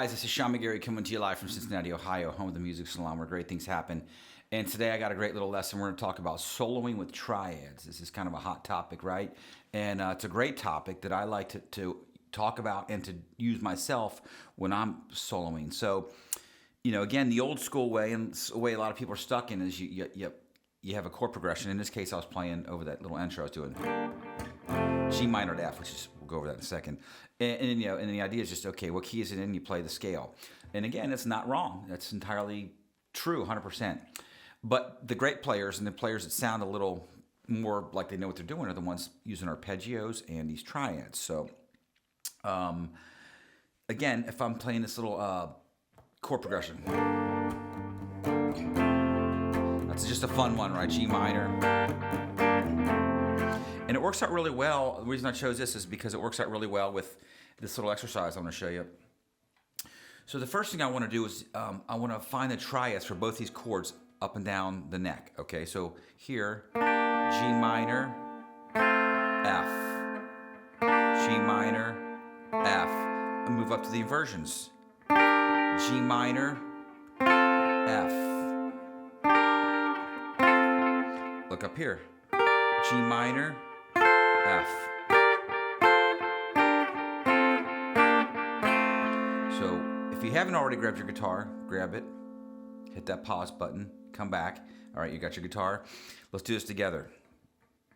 guys, this is Sean McGarry coming to you live from Cincinnati, Ohio, home of the Music Salon where great things happen. And today I got a great little lesson. We're going to talk about soloing with triads. This is kind of a hot topic, right? And it's a great topic that I like to talk about and to use myself when I'm soloing. So, you know, again, the old school way, and the way a lot of people are stuck in, is you have a chord progression. In this case, I was playing over that little intro I was doing G minor to F, which is, we'll go over that in a second. And you know, and the idea is just, okay, what key is it in? You play the scale. And again, it's not wrong. That's entirely true, 100%. But the great players and the players that sound a little more like they know what they're doing are the ones using arpeggios and these triads. So, again, if I'm playing this little chord progression, that's just a fun one, right? G minor. And it works out really well. The reason I chose this is because it works out really well with this little exercise I'm going to show you. So the first thing I want to do is I want to find the triads for both these chords up and down the neck. Okay, so here, G minor, F, G minor, F. And move up to the inversions. G minor, F. Look up here. G minor, F. So if you haven't already grabbed your guitar, grab it, hit that pause button, come back. All right, you got your guitar. Let's do this together.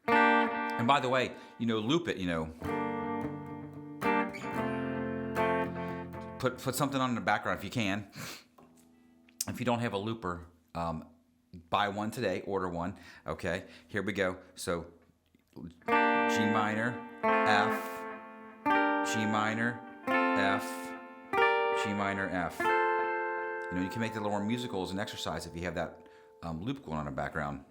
And by the way, you know, loop it, you know. Put something on in the background if you can. If you don't have a looper, buy one today, order one. Okay, here we go. So G minor, F, G minor, F, G minor, F. You know, you can make it a little more musical as an exercise if you have that loop going on in the background.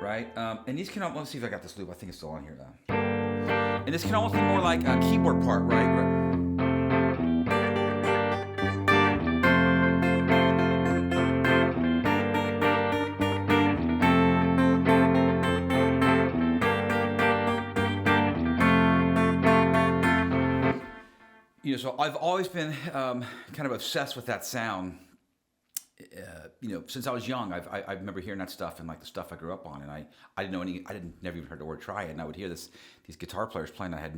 Right? And these can, let's see if I got this loop. I think it's still on here though. And this can almost be more like a keyboard part, right? You know, so I've always been kind of obsessed with that sound. You know, since I was young, I remember hearing that stuff and like the stuff I grew up on, and I didn't know any, never even heard the word Triad, and I would hear these guitar players playing. I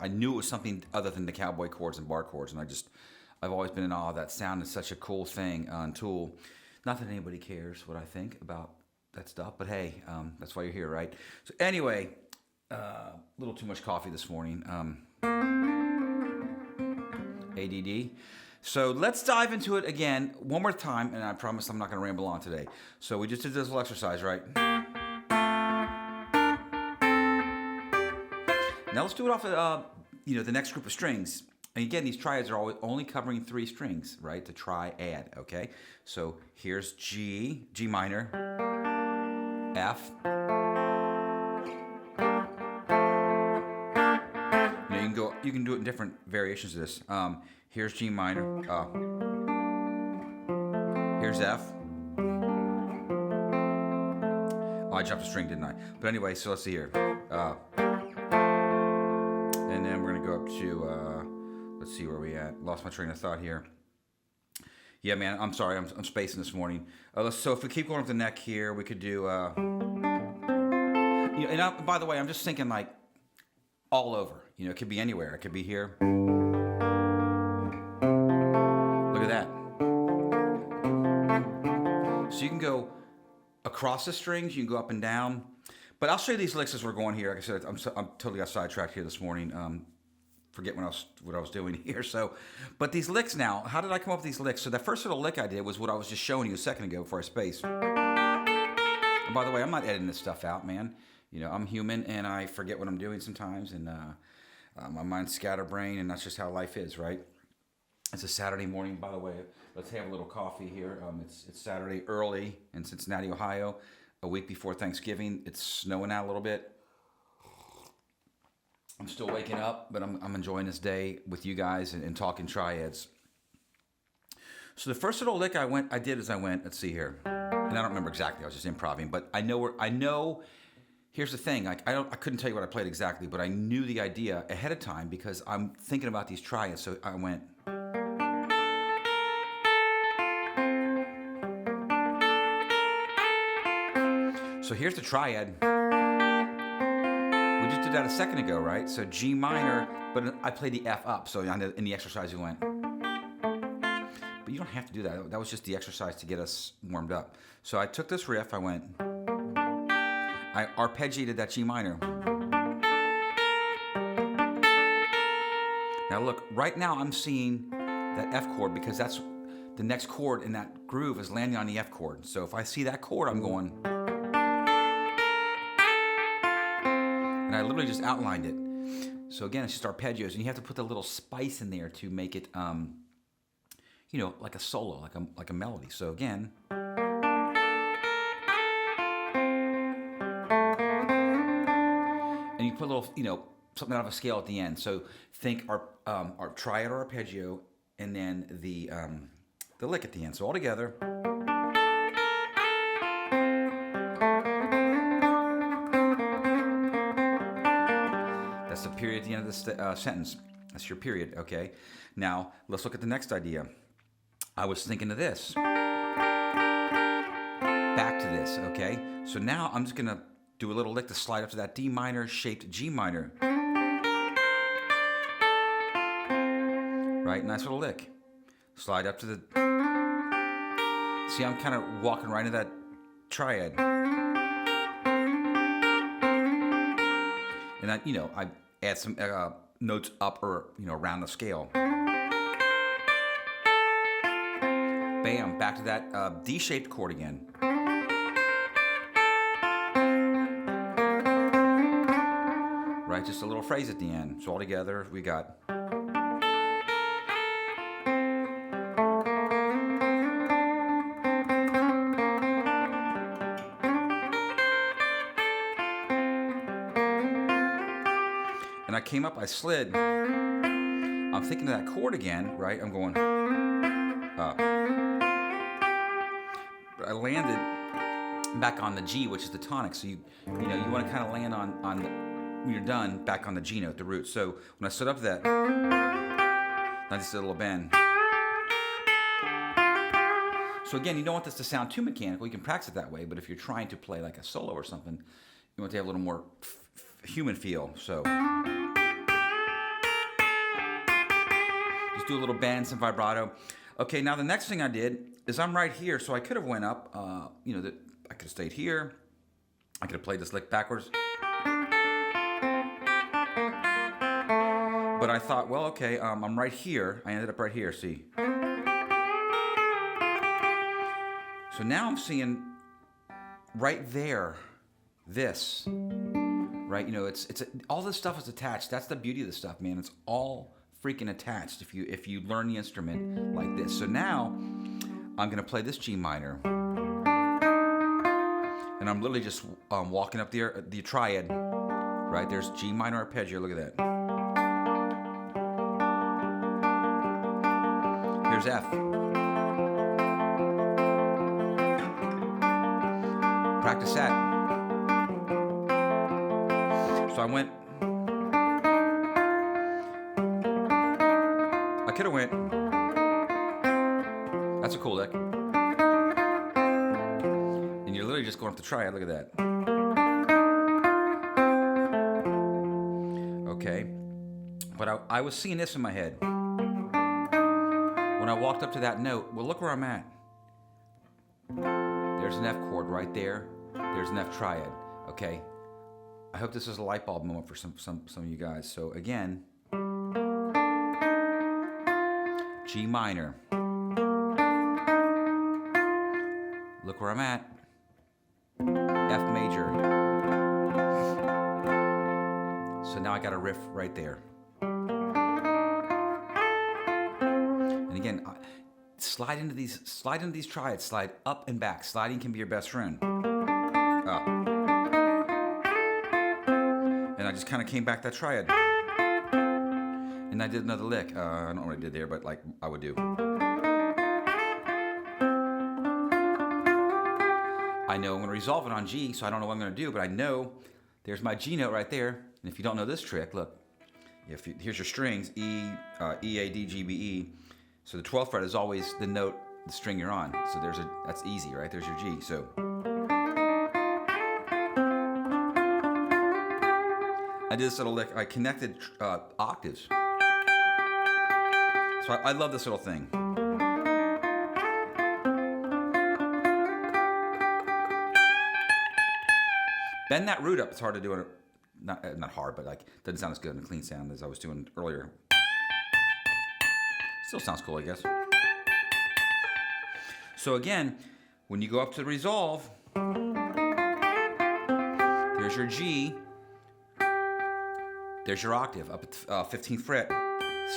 knew it was something other than the cowboy chords and bar chords, and I've always been in awe of that sound. It's such a cool thing on tool. Not that anybody cares what I think about that stuff, but hey, that's why you're here, right? So anyway, a little too much coffee this morning. ADD. So let's dive into it again one more time, and I promise I'm not going to ramble on today. So we just did this little exercise, right? Now let's do it off of you know, the next group of strings. And again, these triads are always only covering 3 strings, right? The triad, okay? So here's G, G minor, F. You can do it in different variations of this. Here's G minor. Here's F. Oh, I jumped a string, didn't I? But anyway, so let's see here. And then we're gonna go up to, let's see where we at. Lost my train of thought here. Yeah, man, I'm sorry, I'm spacing this morning. So if we keep going up the neck here, we could do, you know, and by the way, I'm just thinking like all over. You know, it could be anywhere. It could be here. Look at that. So you can go across the strings. You can go up and down. But I'll show you these licks as we're going here. Like I said, I'm totally got sidetracked here this morning. Forget what I was doing here. So, but these licks now, how did I come up with these licks? So the first little lick I did was what I was just showing you a second ago before I spaced. And by the way, I'm not editing this stuff out, man. You know, I'm human and I forget what I'm doing sometimes, and my mind's scatterbrained, and that's just how life is, right? It's a Saturday morning, by the way. Let's have a little coffee here. It's Saturday early in Cincinnati, Ohio, a week before Thanksgiving. It's snowing out a little bit. I'm still waking up, but I'm enjoying this day with you guys and talking triads. So the first little lick I did as I went. Let's see here, and I don't remember exactly. I was just improvising, but I know Here's the thing, like I couldn't tell you what I played exactly, but I knew the idea ahead of time because I'm thinking about these triads. So I went. So here's the triad. We just did that a second ago, right? So G minor, but I played the F up. So in the exercise we went. But you don't have to do that. That was just the exercise to get us warmed up. So I took this riff, I went. I arpeggiated that G minor. Now look, right now I'm seeing that F chord because that's the next chord in that groove is landing on the F chord. So if I see that chord, I'm going. And I literally just outlined it. So again, it's just arpeggios, and you have to put a little spice in there to make it, you know, like a solo, like a melody. So again. And you put a little, you know, something out of a scale at the end. So think our triad or arpeggio, and then the lick at the end. So all together. That's the period at the end of the sentence. That's your period, okay? Now, let's look at the next idea. I was thinking of this. Back to this, okay? So now I'm just going to do a little lick to slide up to that D minor shaped G minor. Right, nice little lick. Slide up to the... See, I'm kind of walking right into that triad. And I, you know, I add some notes up or, you know, around the scale. Bam, back to that D-shaped chord again. Right, just a little phrase at the end. So all together, we got... And I came up, I slid. I'm thinking of that chord again, right? I'm going up. But I landed back on the G, which is the tonic. So you know, you want to kind of land on the, when you're done, back on the G note, the root. So when I stood up to that, I just did a little bend. So again, you don't want this to sound too mechanical. You can practice it that way, but if you're trying to play like a solo or something, you want to have a little more human feel. So just do a little bend, some vibrato. Okay, now the next thing I did is I'm right here, so I could have went up. You know, that I could have stayed here. I could have played this lick backwards. But I thought, well, okay, I'm right here. I ended up right here. See. So now I'm seeing right there, this. Right, you know, it's all this stuff is attached. That's the beauty of this stuff, man. It's all freaking attached if you learn the instrument like this. So now I'm gonna play this G minor, and I'm literally just walking up the triad. Right, there's G minor arpeggio. Look at that. Here's F. Practice that. So I went, I could have went, that's a cool lick. And you're literally just going up the triad, look at that. Okay, but I was seeing this in my head. When I walked up to that note, well, look where I'm at. There's an F chord right there. There's an F triad, okay? I hope this is a light bulb moment for some of you guys. So again, G minor. Look where I'm at. F major. So now I got a riff right there. And again, slide into these triads. Slide up and back. Sliding can be your best friend. Up. And I just kind of came back that triad. And I did another lick. I don't know what I did there, but like I would do. I know I'm going to resolve it on G, so I don't know what I'm going to do, but I know There's my G note right there. And if you don't know this trick, look. Here's your strings, E, A, D, G, B, E. So the 12th fret is always the note, the string you're on. So that's easy, right? There's your G. So I did this little lick. I connected octaves. So I love this little thing. Bend that root up. It's hard to do it. Not hard, but like doesn't sound as good in a clean sound as I was doing earlier. Still sounds cool, I guess. So again, when you go up to the resolve, there's your G. There's your octave up at 15th fret,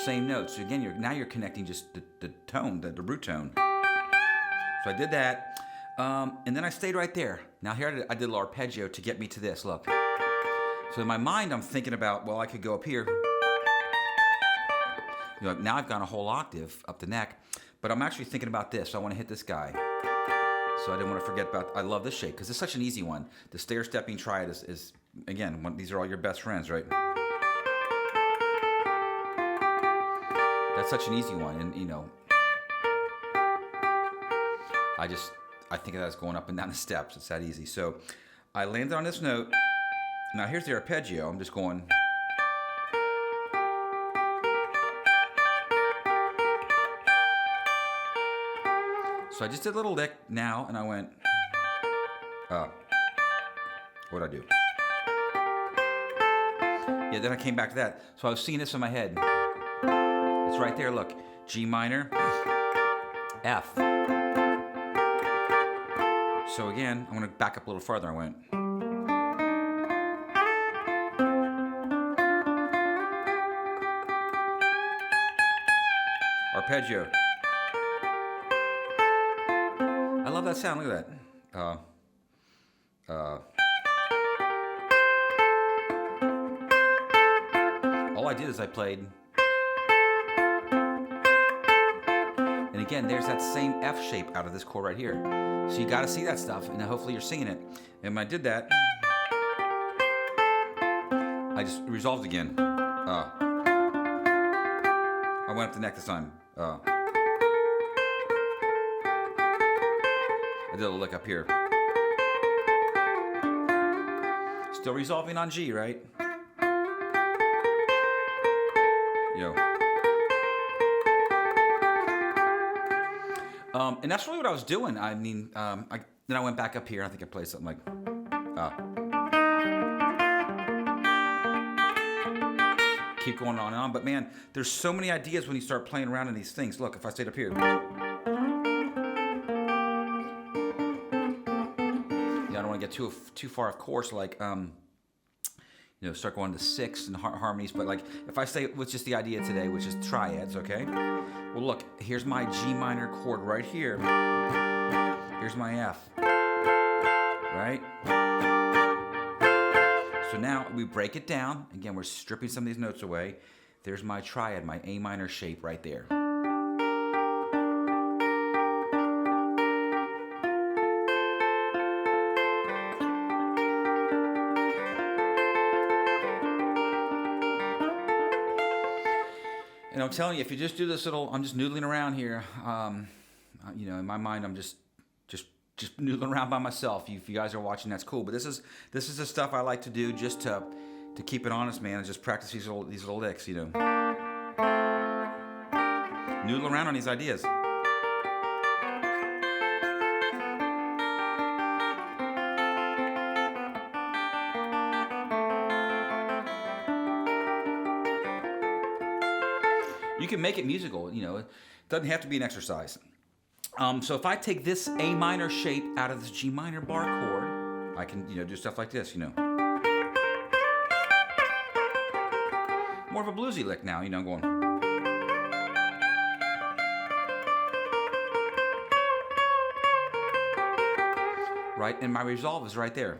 same note. So again, now you're connecting just the tone, the root tone. So I did that, and then I stayed right there. Now here I did a little arpeggio to get me to this. Look. So in my mind, I'm thinking about, well, I could go up here. Now I've gone a whole octave up the neck, but I'm actually thinking about this. So I want to hit this guy. So I didn't want to forget about. I love this shape because it's such an easy one. The stair-stepping triad is again, these are all your best friends, right? That's such an easy one, and I think of that as going up and down the steps. It's that easy. So I landed on this note. Now here's the arpeggio. I'm just going. So I just did a little lick now, and I went. What'd I do? Yeah, then I came back to that. So I was seeing this in my head. It's right there. Look, G minor, F. So again, I'm going to back up a little farther. I went. Arpeggio. I love that sound. Look at that. All I did is I played. And again, there's that same F shape out of this chord right here. So you got to see that stuff, and hopefully you're singing it. And when I did that, I just resolved again. I went up the neck this time. I did a lick up here. Still resolving on G, right? Yo. And that's really what I was doing. I mean, then I went back up here. I think I played something like. Keep going on and on. But man, there's so many ideas when you start playing around in these things. Look, if I stayed up here. Yeah, I don't want to get too far, of course, like, start going to sixths and harmonies. But like, if I stay with just the idea today, which is triads, okay? Well, look, here's my G minor chord right here. Here's my F, right? So now we break it down. Again, we're stripping some of these notes away. There's my triad, my A minor shape right there. And I'm telling you, if you just do this little, I'm just noodling around here. In my mind, I'm just noodling around by myself. If you guys are watching, that's cool. But this is the stuff I like to do just to keep it honest, man, and just practice these little licks, Noodle around on these ideas. You can make it musical, it doesn't have to be an exercise. So if I take this A minor shape out of this G minor bar chord, I can, do stuff like this, More of a bluesy lick now, I'm going. Right, and my resolve is right there.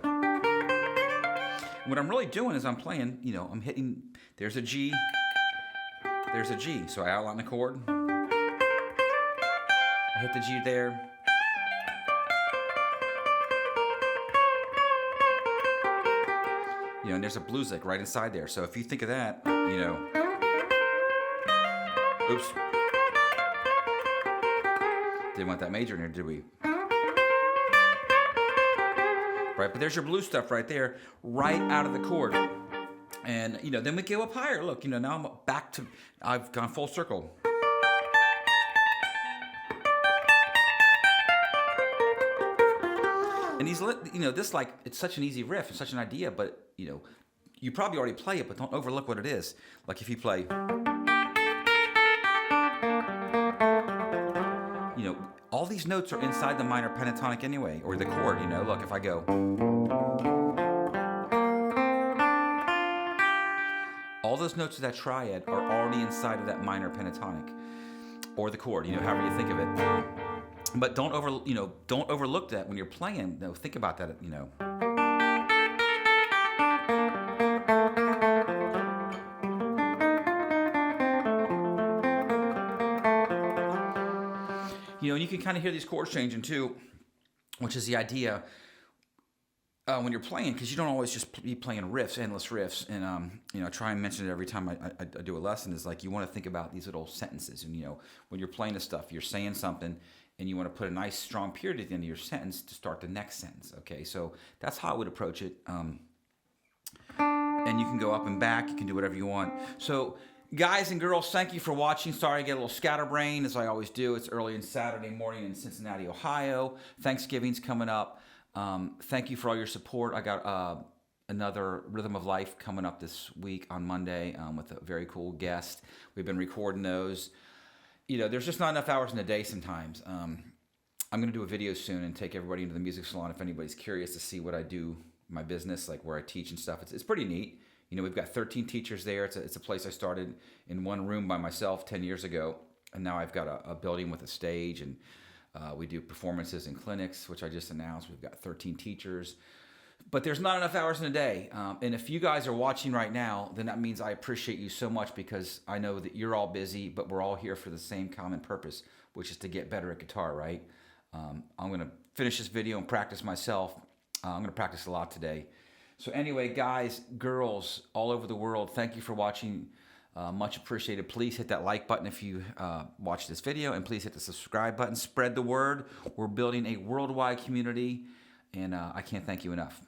What I'm really doing is I'm playing, I'm hitting, there's a G, there's a G. So I outline the chord. I hit the G there. and there's a blues lick right inside there. So if you think of that, oops, didn't want that major in there, did we? Right, but there's your blues stuff right there, right out of the chord. And, then we go up higher. Look, now I'm back to, I've gone full circle. And these, this, like, it's such an easy riff, it's such an idea, but, you probably already play it, but don't overlook what it is. Like if you play, all these notes are inside the minor pentatonic anyway, or the chord, look, if I go, all those notes of that triad are already inside of that minor pentatonic, or the chord, however you think of it. But don't overlook that when you're playing. Think about that, and you can kind of hear these chords changing too, which is the idea when you're playing, because you don't always just be playing riffs, endless riffs. And I try and mention it every time I do a lesson, is like you want to think about these little sentences. And when you're playing this stuff, you're saying something, and you want to put a nice strong period at the end of your sentence to start the next sentence. Okay, so that's how I would approach it. And you can go up and back. You can do whatever you want. So, guys and girls, thank you for watching. Sorry I get a little scatterbrained, as I always do. It's early in Saturday morning in Cincinnati, Ohio. Thanksgiving's coming up. Thank you for all your support. I got another Rhythm of Life coming up this week on Monday with a very cool guest. We've been recording those. There's just not enough hours in the day sometimes. I'm going to do a video soon and take everybody into the music salon if anybody's curious to see what I do, my business, like where I teach and stuff. It's pretty neat. We've got 13 teachers there. It's a place I started in one room by myself 10 years ago. And now I've got a building with a stage, and we do performances and clinics, which I just announced. We've got 13 teachers. But there's not enough hours in a day. And if you guys are watching right now, then that means I appreciate you so much, because I know that you're all busy, but we're all here for the same common purpose, which is to get better at guitar, right? I'm going to finish this video and practice myself. I'm going to practice a lot today. So anyway, guys, girls all over the world, thank you for watching. Much appreciated. Please hit that like button if you watch this video, and please hit the subscribe button. Spread the word. We're building a worldwide community, and I can't thank you enough.